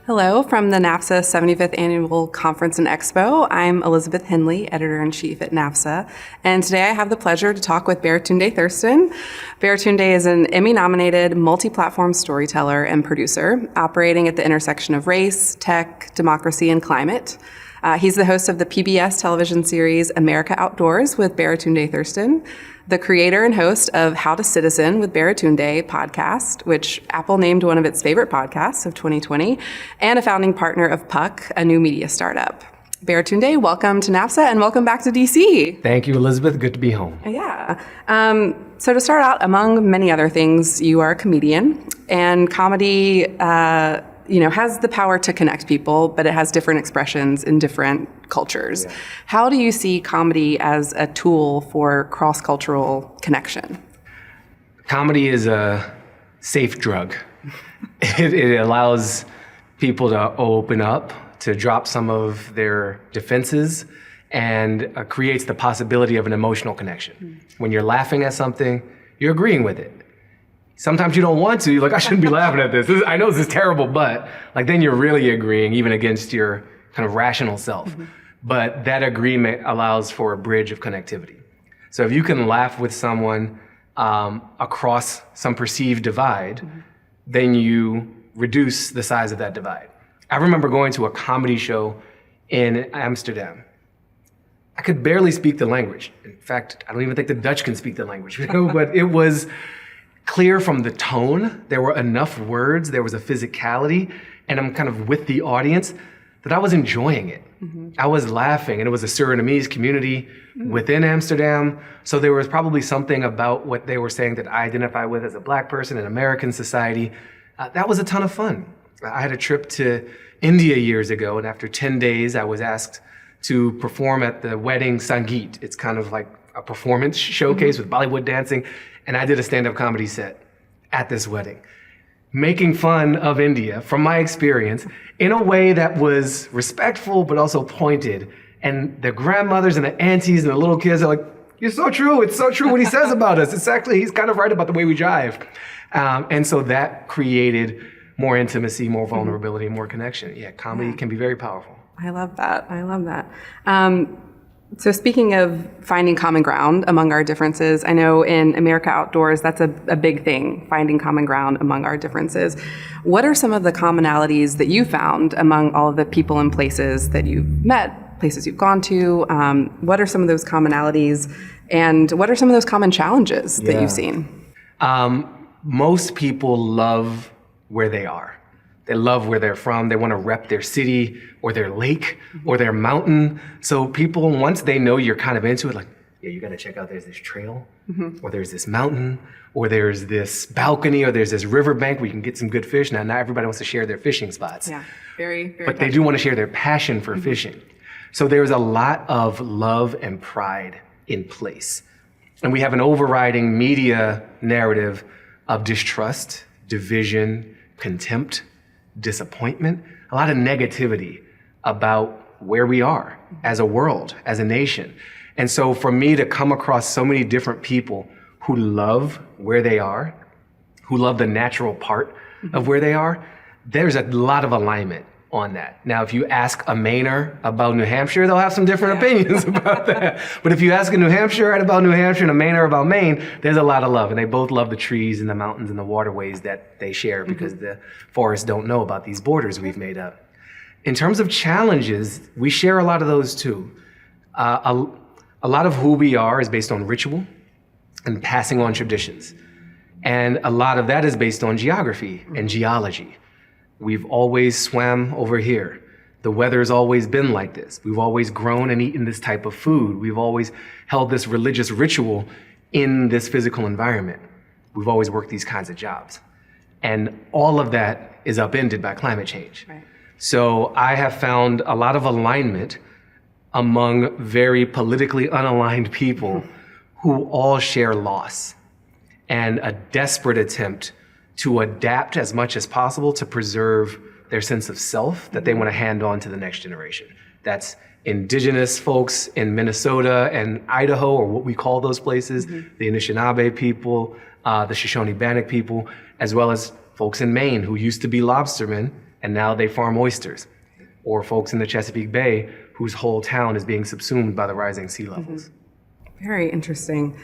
Hello, from the NAFSA 75th Annual Conference and Expo. I'm Elizabeth Hendley, Editor-in-Chief at NAFSA, and today I have the pleasure to talk with Baratunde Thurston. Baratunde is an Emmy-nominated multi-platform storyteller and producer, operating at the intersection of race, tech, democracy, and climate. He's the host of the PBS television series America Outdoors with Baratunde Thurston, the creator and host of How to Citizen with Baratunde podcast, which Apple named one of its favorite podcasts of 2020, and a founding partner of Puck, a new media startup. Baratunde, welcome to NAFSA and welcome back to DC. Thank you, Elizabeth. Good to be home. Yeah. So to start out, among many other things, you are a comedian, and comedy has the power to connect people, but it has different expressions in different cultures. Yeah. How do you see comedy as a tool for cross-cultural connection? Comedy is a safe drug. It allows people to open up, to drop some of their defenses, and creates the possibility of an emotional connection. When you're laughing at something, you're agreeing with it. Sometimes you don't want to. You're like, I shouldn't be laughing at this. I know this is terrible, but then you're really agreeing, even against your kind of rational self. Mm-hmm. But that agreement allows for a bridge of connectivity. So if you can laugh with someone across some perceived divide, mm-hmm. then you reduce the size of that divide. I remember going to a comedy show in Amsterdam. I could barely speak the language. In fact, I don't even think the Dutch can speak the language, but it was clear from the tone. There were enough words, there was a physicality, and I'm kind of with the audience that I was enjoying it. Mm-hmm. I was laughing, and it was a Surinamese community within Amsterdam, so there was probably something about what they were saying that I identify with as a Black person in American society. That was a ton of fun. I had a trip to India years ago, and after 10 days, I was asked to perform at the wedding Sangeet. It's kind of like a performance showcase with Bollywood dancing. And I did a stand-up comedy set at this wedding, making fun of India from my experience in a way that was respectful, but also pointed. And the grandmothers and the aunties and the little kids are like, you're so true. It's so true what he says about us. It's actually, he's kind of right about the way we jive. And so that created more intimacy, more vulnerability, more connection. Yeah, comedy can be very powerful. I love that. So speaking of finding common ground among our differences, I know in America Outdoors, that's a big thing, finding common ground among our differences. What are some of the commonalities that you found among all of the people and places that you've met, places you've gone to? What are some of those commonalities, and what are some of those common challenges that you've seen? Most people love where they are. They love where they're from. They want to rep their city or their lake or their mountain. So people, once they know you're kind of into it, like, yeah, you got to check out, there's this trail, or there's this mountain, or there's this balcony, or there's this riverbank where you can get some good fish. Now everybody wants to share their fishing spots. Yeah, very, very But they do want to share their passion for fishing. So there's a lot of love and pride in place. And we have an overriding media narrative of distrust, division, contempt, disappointment, a lot of negativity about where we are as a world, as a nation. And so for me to come across so many different people who love where they are, who love the natural part of where they are, there's a lot of alignment on that. Now, if you ask a Mainer about New Hampshire, they'll have some different opinions about that. But if you ask a New Hampshireite about New Hampshire and a Mainer about Maine, there's a lot of love. And they both love the trees and the mountains and the waterways that they share because the forests don't know about these borders we've made up. In terms of challenges, we share a lot of those too. A lot of who we are is based on ritual and passing on traditions. And a lot of that is based on geography and geology. We've always swam over here. The weather's always been like this. We've always grown and eaten this type of food. We've always held this religious ritual in this physical environment. We've always worked these kinds of jobs. And all of that is upended by climate change. Right. So I have found a lot of alignment among very politically unaligned people who all share loss and a desperate attempt to adapt as much as possible to preserve their sense of self that they want to hand on to the next generation. That's indigenous folks in Minnesota and Idaho, or what we call those places, the Anishinaabe people, the Shoshone Bannock people, as well as folks in Maine who used to be lobstermen and now they farm oysters. Or folks in the Chesapeake Bay whose whole town is being subsumed by the rising sea levels. Very interesting.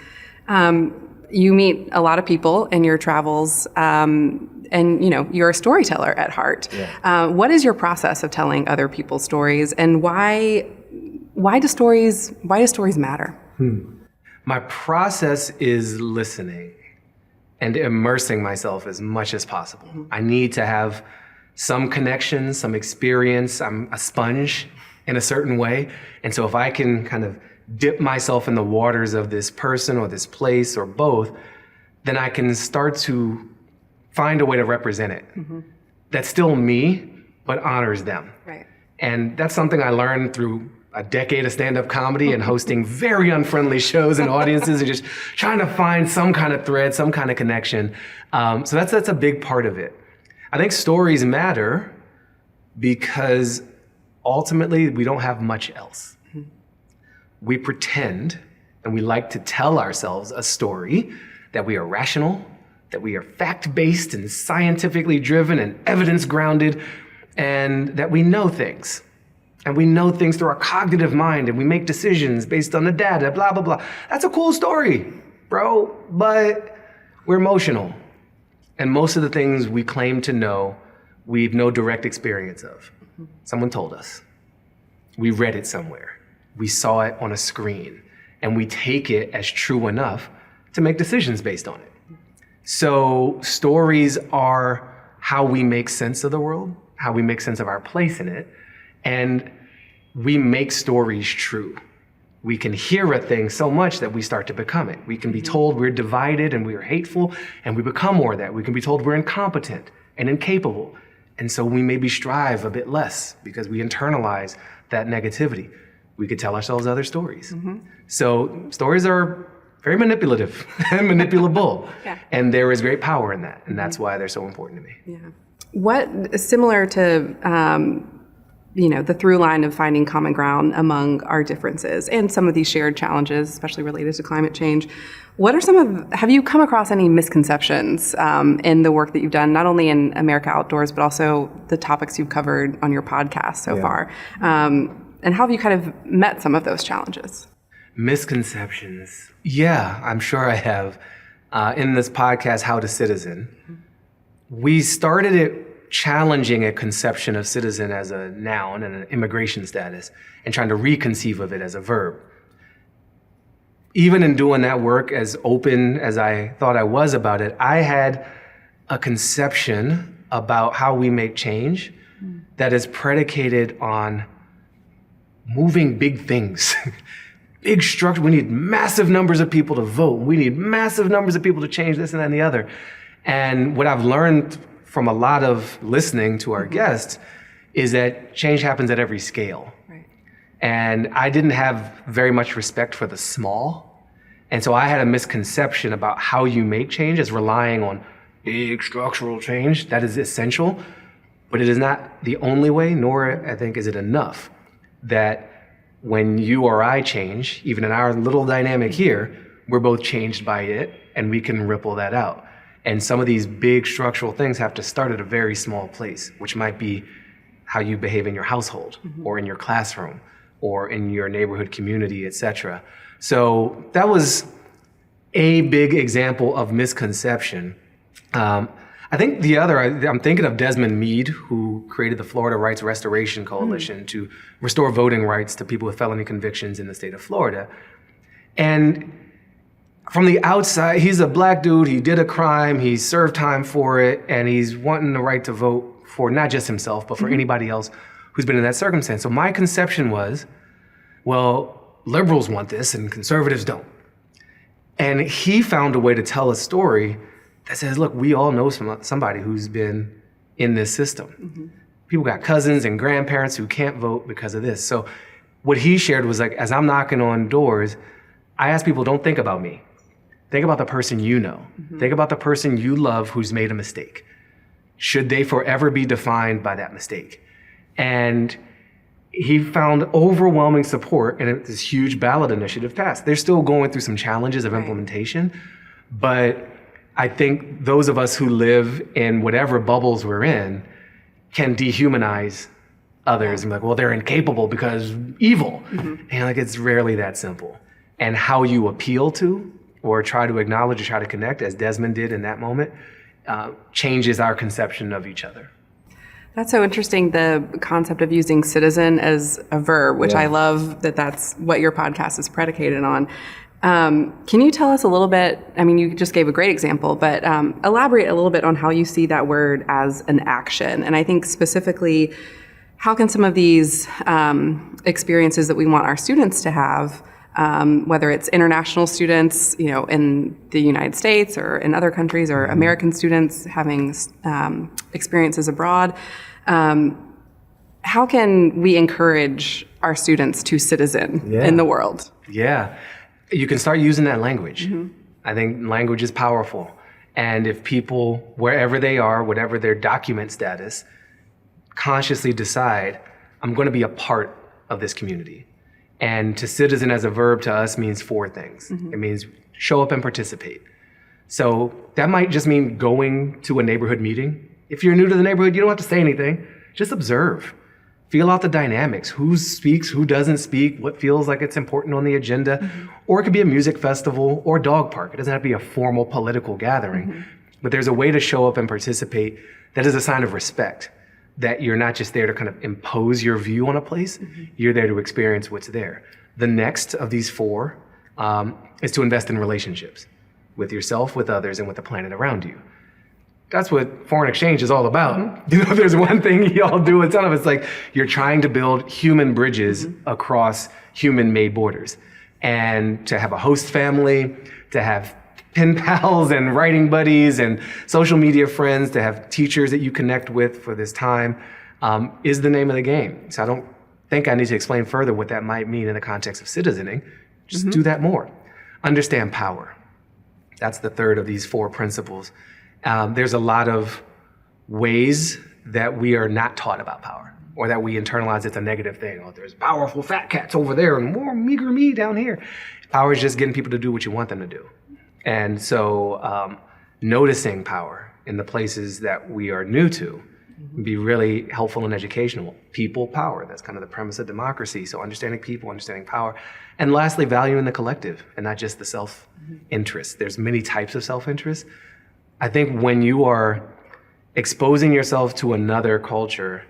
You meet a lot of people in your travels, and you're a storyteller at heart. Yeah. What is your process of telling other people's stories, and why do stories matter? My process is listening and immersing myself as much as possible. I need to have some connection, some experience. I'm a sponge in a certain way. And so if I can kind of dip myself in the waters of this person or this place or both, then I can start to find a way to represent it. That's still me, but honors them. Right. And that's something I learned through a decade of stand-up comedy and hosting very unfriendly shows and audiences and just trying to find some kind of thread, some kind of connection. So that's a big part of it. I think stories matter because ultimately we don't have much else. We pretend and we like to tell ourselves a story that we are rational, that we are fact-based and scientifically driven and evidence-grounded, and that we know things. And we know things through our cognitive mind, and we make decisions based on the data, blah, blah, blah. That's a cool story, bro, but we're emotional. And most of the things we claim to know, we've no direct experience of. Someone told us. We read it somewhere. We saw it on a screen, and we take it as true enough to make decisions based on it. So stories are how we make sense of the world, how we make sense of our place in it, and we make stories true. We can hear a thing so much that we start to become it. We can be told we're divided and we are hateful, and we become more of that. We can be told we're incompetent and incapable, and so we maybe strive a bit less because we internalize that negativity. We could tell ourselves other stories. So stories are very manipulative and manipulable, and there is great power in that, and that's why they're so important to me. Yeah. What, similar to the through line of finding common ground among our differences and some of these shared challenges, especially related to climate change, have you come across any misconceptions in the work that you've done, not only in America Outdoors, but also the topics you've covered on your podcast so far? And how have you kind of met some of those challenges? Misconceptions. Yeah, I'm sure I have. In this podcast, How to Citizen, we started it challenging a conception of citizen as a noun and an immigration status and trying to reconceive of it as a verb. Even in doing that work, as open as I thought I was about it, I had a conception about how we make change that is predicated on moving big things. Big structure. We need massive numbers of people to vote. We need massive numbers of people to change this and that and the other. And what I've learned from a lot of listening to our guests is that change happens at every scale. Right. And I didn't have very much respect for the small. And so I had a misconception about how you make change as relying on big structural change. That is essential, but it is not the only way, nor I think is it enough that when you or I change, even in our little dynamic here, we're both changed by it, and we can ripple that out. And some of these big structural things have to start at a very small place, which might be how you behave in your household, or in your classroom, or in your neighborhood community, etc. So that was a big example of misconception. I think the other, I'm thinking of Desmond Meade, who created the Florida Rights Restoration Coalition to restore voting rights to people with felony convictions in the state of Florida. And from the outside, he's a black dude, he did a crime, he served time for it, and he's wanting the right to vote for not just himself, but for anybody else who's been in that circumstance. So my conception was, well, liberals want this and conservatives don't. And he found a way to tell a story that says, look, we all know somebody who's been in this system. People got cousins and grandparents who can't vote because of this. So what he shared was like, as I'm knocking on doors, I ask people, don't think about me. Think about the person you know. Think about the person you love who's made a mistake. Should they forever be defined by that mistake? And he found overwhelming support, and this huge ballot initiative passed. They're still going through some challenges of implementation, but I think those of us who live in whatever bubbles we're in, can dehumanize others and be like, well, they're incapable because evil. And like, it's rarely that simple. And how you appeal to or try to acknowledge or try to connect, as Desmond did in that moment, changes our conception of each other. That's so interesting, the concept of using citizen as a verb, which I love that that's what your podcast is predicated on. Can you tell us a little bit, I mean, you just gave a great example, but elaborate a little bit on how you see that word as an action. And I think specifically, how can some of these experiences that we want our students to have, whether it's international students, in the United States or in other countries, or American students having experiences abroad, how can we encourage our students to citizen in the world? Yeah, you can start using that language. I think language is powerful. And if people, wherever they are, whatever their document status, consciously decide, I'm going to be a part of this community. And to citizen as a verb to us means 4 things. It means show up and participate. So that might just mean going to a neighborhood meeting. If you're new to the neighborhood, you don't have to say anything. Just observe. Feel out the dynamics. Who speaks, who doesn't speak, what feels like it's important on the agenda. Or it could be a music festival or dog park. It doesn't have to be a formal political gathering. But there's a way to show up and participate that is a sign of respect. That you're not just there to kind of impose your view on a place, you're there to experience what's there. The next of these 4 is to invest in relationships with yourself, with others, and with the planet around you. That's what foreign exchange is all about. There's one thing y'all do a ton of. It's like you're trying to build human bridges across human-made borders. And to have a host family, to have pen pals and writing buddies and social media friends, to have teachers that you connect with for this time, is the name of the game. So I don't think I need to explain further what that might mean in the context of citizening. Just do that more. Understand power. That's the third of these 4 principles. There's a lot of ways that we are not taught about power, or that we internalize it's a negative thing. Oh, there's powerful fat cats over there and more meager me down here. Power is just getting people to do what you want them to do. And so noticing power in the places that we are new to would be really helpful and educational. People, power, that's kind of the premise of democracy. So understanding people, understanding power. And lastly, valuing the collective and not just the self-interest. There's many types of self-interest. I think when you are exposing yourself to another culture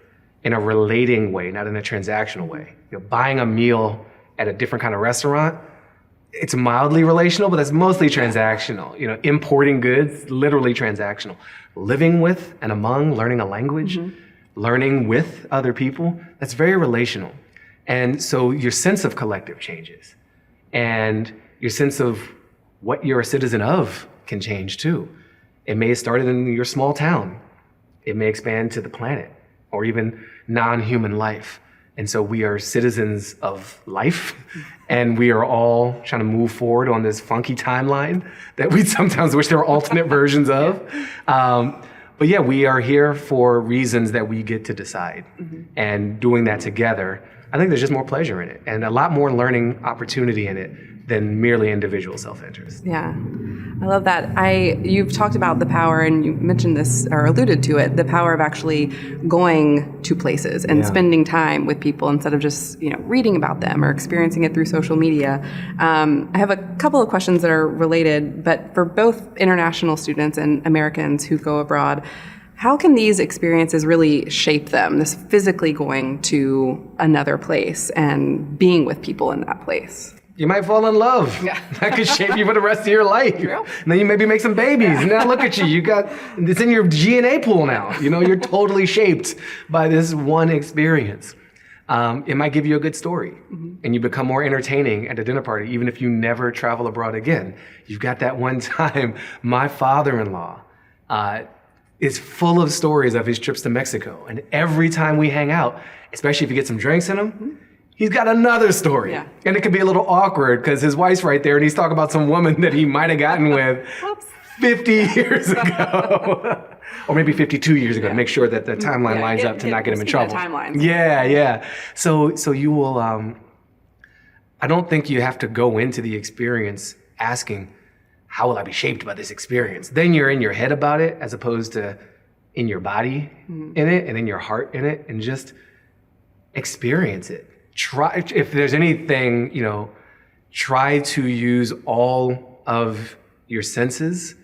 in a relating way, not in a transactional way, buying a meal at a different kind of restaurant, it's mildly relational, but that's mostly transactional. Importing goods, literally transactional. Living with and among, learning a language, learning with other people, that's very relational. And so your sense of collective changes. And your sense of what you're a citizen of can change too. It may have started in your small town. It may expand to the planet or even non-human life. And so we are citizens of life, and we are all trying to move forward on this funky timeline that we sometimes wish there were alternate versions of. But yeah, we are here for reasons that we get to decide. And doing that together, I think there's just more pleasure in it and a lot more learning opportunity in it than merely individual self-interest. Yeah, I love that. You've talked about the power, and you mentioned this or alluded to it, the power of actually going to places and spending time with people instead of just reading about them or experiencing it through social media. I have a couple of questions that are related, but for both international students and Americans who go abroad, how can these experiences really shape them, this physically going to another place and being with people in that place? You might fall in love. That could shape you for the rest of your life. True. And then you maybe make some babies. And now look at you. It's in your G&A pool now. You're totally shaped by this one experience. It might give you a good story. And you become more entertaining at a dinner party, even if you never travel abroad again. You've got that one time. My father-in-law is full of stories of his trips to Mexico. And every time we hang out, especially if you get some drinks in him, he's got another story. And it could be a little awkward because his wife's right there and he's talking about some woman that he might have gotten with 50 years ago. Or maybe 52 years ago to make sure that the timeline lines up to not get him in trouble. Yeah. So you will, I don't think you have to go into the experience asking, how will I be shaped by this experience? Then you're in your head about it as opposed to in your body in it and in your heart in it, and just experience it. Try, if there's anything, try to use all of your senses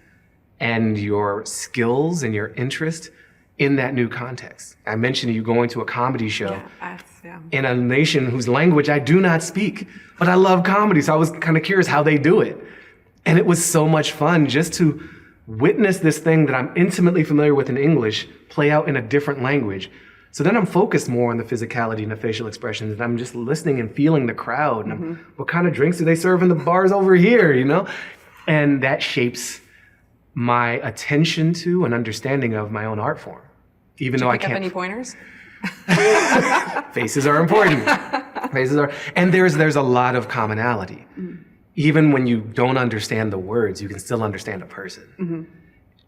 and your skills and your interest in that new context. I mentioned you going to a comedy show in a nation whose language I do not speak, but I love comedy, so I was kind of curious how they do it. And it was so much fun just to witness this thing that I'm intimately familiar with in English play out in a different language. So then I'm focused more on the physicality and the facial expressions, and I'm just listening and feeling the crowd. And what kind of drinks do they serve in the bars over here, And that shapes my attention to and understanding of my own art form. Even though I can't. Pick up any pointers? Faces are important. And there's a lot of commonality. Even when you don't understand the words, you can still understand a person.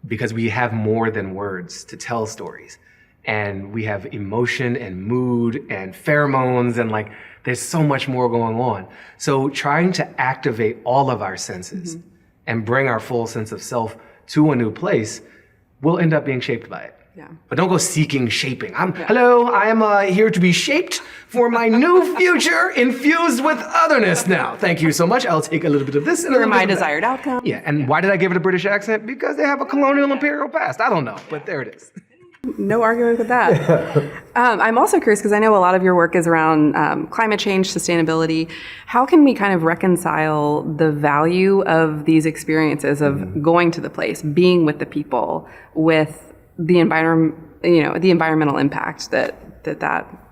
Because we have more than words to tell stories. And we have emotion and mood and pheromones, and there's so much more going on. So trying to activate all of our senses and bring our full sense of self to a new place will end up being shaped by it. Yeah. But don't go seeking shaping. Hello, I am here to be shaped for my new future, infused with otherness now. Thank you so much. I'll take a little bit of this and a little bit of that. desired outcome. Yeah, and why did I give it a British accent? Because they have a colonial imperial past. I don't know, but there it is. No argument with that. I'm also curious, because I know a lot of your work is around climate change, sustainability. How can we kind of reconcile the value of these experiences of going to the place, being with the people, with the environment, the environmental impact that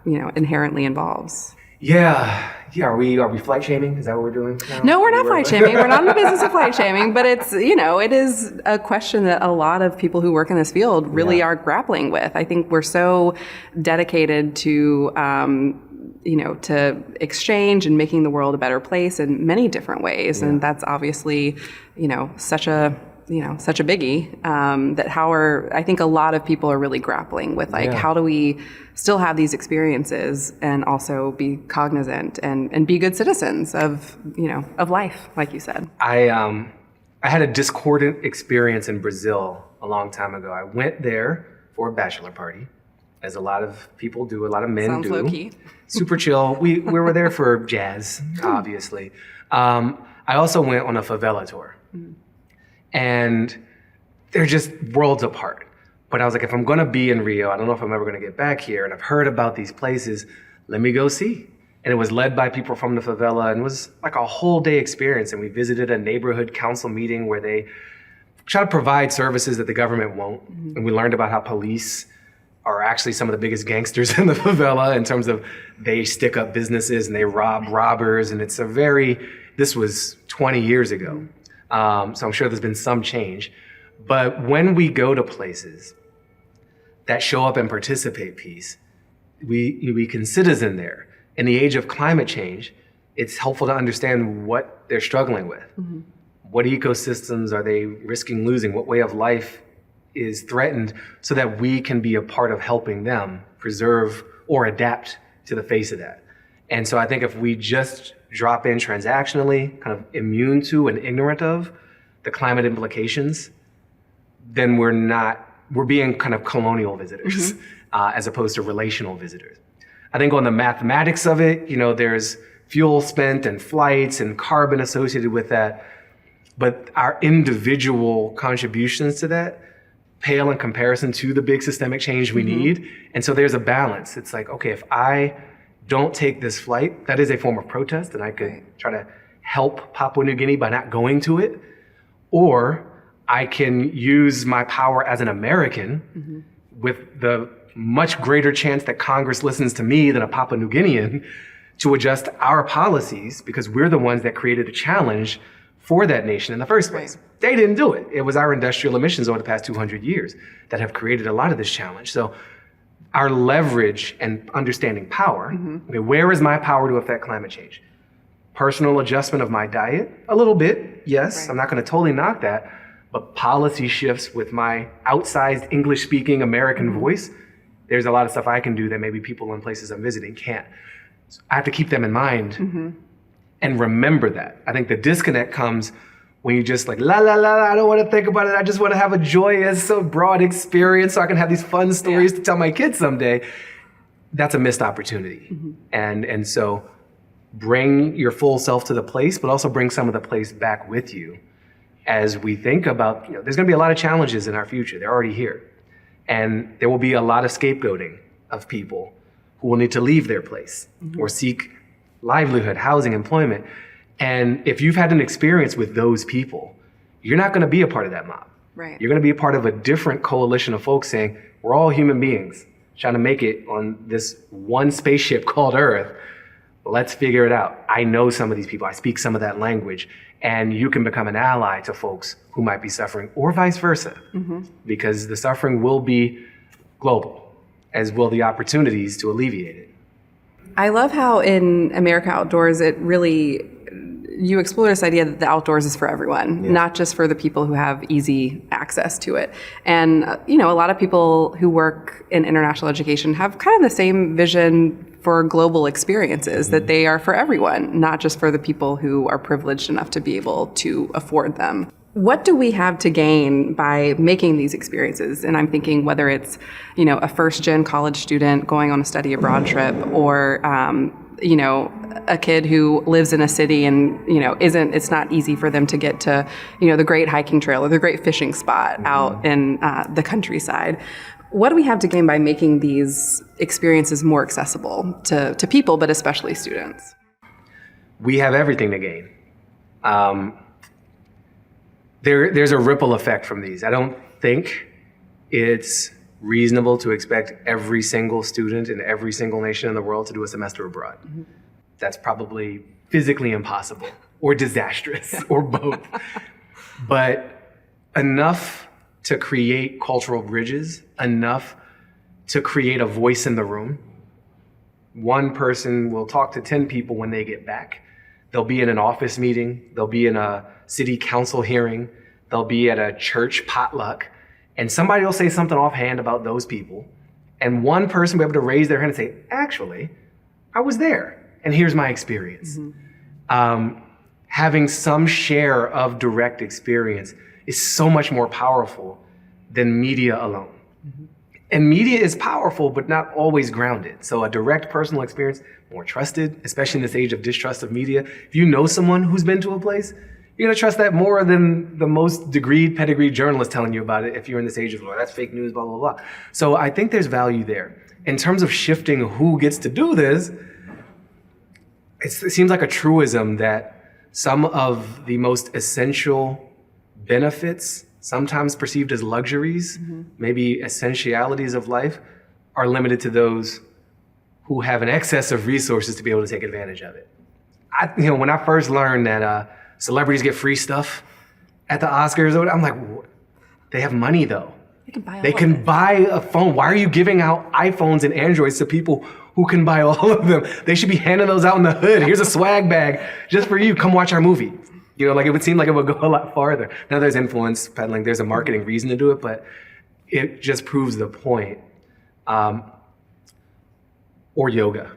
inherently involves? Yeah. Are we flight shaming? Is that what we're doing now? No, we're not flight shaming. We're not in the business of flight shaming, but it's, it is a question that a lot of people who work in this field really are grappling with. I think we're so dedicated to, to exchange and making the world a better place in many different ways. And that's obviously, such a biggie, I think a lot of people are really grappling with, how do we still have these experiences and also be cognizant and be good citizens of life, like you said. I had a discordant experience in Brazil a long time ago. I went there for a bachelor party, as a lot of people do, a lot of men Sounds do. low-key. Super chill. We were there for jazz, obviously. I also went on a favela tour. And they're just worlds apart. But I was like, if I'm going to be in Rio, I don't know if I'm ever going to get back here. And I've heard about these places. Let me go see. And it was led by people from the favela, and it was like a whole day experience. And we visited a neighborhood council meeting where they try to provide services that the government won't. And we learned about how police are actually some of the biggest gangsters in the favela in terms of they stick up businesses and they rob robbers. And this was 20 years ago. So I'm sure there's been some change. But when we go to places that show up and participate piece, we can citizen there. In the age of climate change, it's helpful to understand what they're struggling with. What ecosystems are they risking losing? What way of life is threatened, so that we can be a part of helping them preserve or adapt to the face of that. And so I think if we just drop in transactionally, kind of immune to and ignorant of the climate implications, then we're being kind of colonial visitors as opposed to relational visitors. I think on the mathematics of it, there's fuel spent and flights and carbon associated with that, but our individual contributions to that pale in comparison to the big systemic change we need. And so there's a balance. It's like, okay, if I don't take this flight, that is a form of protest, and I could try to help Papua New Guinea by not going to it. Or I can use my power as an American with the much greater chance that Congress listens to me than a Papua New Guinean to adjust our policies, because we're the ones that created a challenge for that nation in the first place. They didn't do it. It was our industrial emissions over the past 200 years that have created a lot of this challenge. So our leverage and understanding power, okay, where is my power to affect climate change? Personal adjustment of my diet, a little bit, yes. I'm not going to totally knock that. But policy shifts with my outsized English-speaking American voice, there's a lot of stuff I can do that maybe people in places I'm visiting can't. So I have to keep them in mind and remember that. I think the disconnect comes when you just like, la, la, la, I don't want to think about it. I just want to have a joyous, so broad experience so I can have these fun stories to tell my kids someday. That's a missed opportunity. And so bring your full self to the place, but also bring some of the place back with you as we think about, there's going to be a lot of challenges in our future. They're already here. And there will be a lot of scapegoating of people who will need to leave their place or seek livelihood, housing, employment. And if you've had an experience with those people, you're not going to be a part of that mob. Right. You're going to be a part of a different coalition of folks saying, we're all human beings trying to make it on this one spaceship called Earth. Let's figure it out. I know some of these people. I speak some of that language. And you can become an ally to folks who might be suffering, or vice versa, because the suffering will be global, as will the opportunities to alleviate it. I love how in America Outdoors, you explore this idea that the outdoors is for everyone, not just for the people who have easy access to it. And, a lot of people who work in international education have kind of the same vision for global experiences, that they are for everyone, not just for the people who are privileged enough to be able to afford them. What do we have to gain by making these experiences? And I'm thinking whether it's, a first-gen college student going on a study abroad trip, or, a kid who lives in a city and, it's not easy for them to get to, the great hiking trail or the great fishing spot out in the countryside. What do we have to gain by making these experiences more accessible to people, but especially students? We have everything to gain. There's a ripple effect from these. I don't think it's reasonable to expect every single student in every single nation in the world to do a semester abroad. That's probably physically impossible or disastrous or both. But enough to create cultural bridges, enough to create a voice in the room. One person will talk to 10 people when they get back. They'll be in an office meeting, they'll be in a city council hearing, they'll be at a church potluck, and somebody will say something offhand about those people, and one person will be able to raise their hand and say, actually, I was there, and here's my experience. Having some share of direct experience is so much more powerful than media alone. And media is powerful, but not always grounded. So a direct personal experience, more trusted, especially in this age of distrust of media. If you know someone who's been to a place, you're gonna trust that more than the most pedigreed journalist telling you about it if you're in this age of, that's fake news, blah, blah, blah. So I think there's value there. In terms of shifting who gets to do this, it seems like a truism that some of the most essential benefits, sometimes perceived as luxuries, maybe essentialities of life, are limited to those who have an excess of resources to be able to take advantage of it. When I first learned that celebrities get free stuff at the Oscars, I'm like, they have money though. They can buy a phone. Why are you giving out iPhones and Androids to people who can buy all of them? They should be handing those out in the hood. Here's a swag bag just for you. Come watch our movie. It would seem like it would go a lot farther. Now there's influence peddling. There's a marketing reason to do it, but it just proves the point. Or yoga.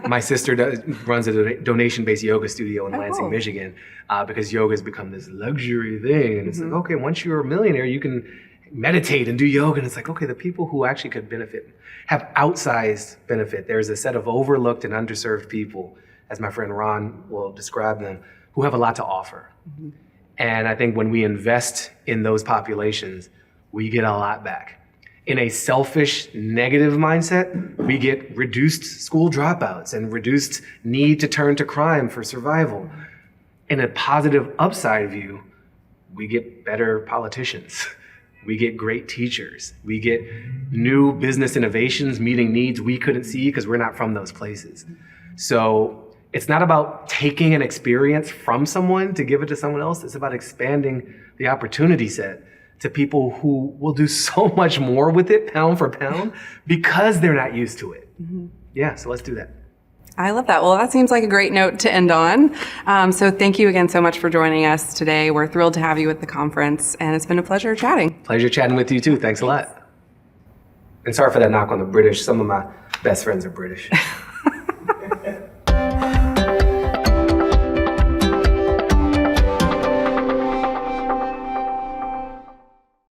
My sister runs a donation-based yoga studio in Lansing, Michigan, because yoga has become this luxury thing. And it's like, okay, once you're a millionaire, you can meditate and do yoga. And it's like, okay, the people who actually could benefit have outsized benefit. There's a set of overlooked and underserved people, as my friend Ron will describe them, who have a lot to offer. And I think when we invest in those populations, we get a lot back. In a selfish, negative mindset, we get reduced school dropouts and reduced need to turn to crime for survival. In a positive upside view, we get better politicians. We get great teachers. We get new business innovations meeting needs we couldn't see because we're not from those places. So it's not about taking an experience from someone to give it to someone else. It's about expanding the opportunity set to people who will do so much more with it, pound for pound, because they're not used to it. Yeah, so let's do that. I love that. Well, that seems like a great note to end on. So thank you again so much for joining us today. We're thrilled to have you at the conference, and it's been a pleasure chatting. Pleasure chatting with you too. Thanks a lot. And sorry for that knock on the British. Some of my best friends are British.